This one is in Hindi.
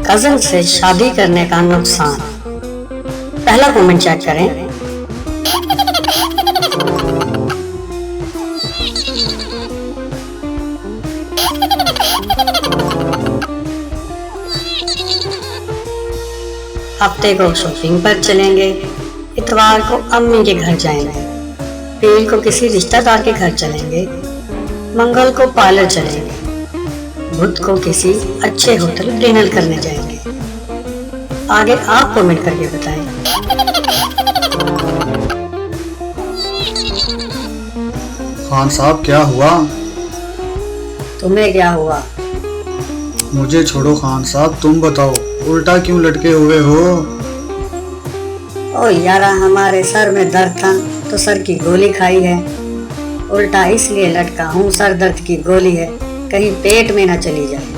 कजन से शादी करने का नुकसान। पहला कमेंट चेक करें। हफ्ते को शॉपिंग पर चलेंगे, इतवार को अम्मी के घर जाएंगे, पीर को किसी रिश्तेदार के घर चलेंगे, मंगल को पार्लर चलेंगे, बुध को किसी अच्छे होटल डिनर करने जाएंगे। आगे आप कमेंट करके बताएं। खान साहब क्या हुआ? तुम्हें क्या हुआ? मुझे छोड़ो खान साहब, तुम बताओ उल्टा क्यों लटके हुए हो? ओ यारा, हमारे सर में दर्द था तो सर की गोली खाई है। उल्टा इसलिए लटका हूँ, सर दर्द की गोली है, कहीं पेट में ना चली जाए।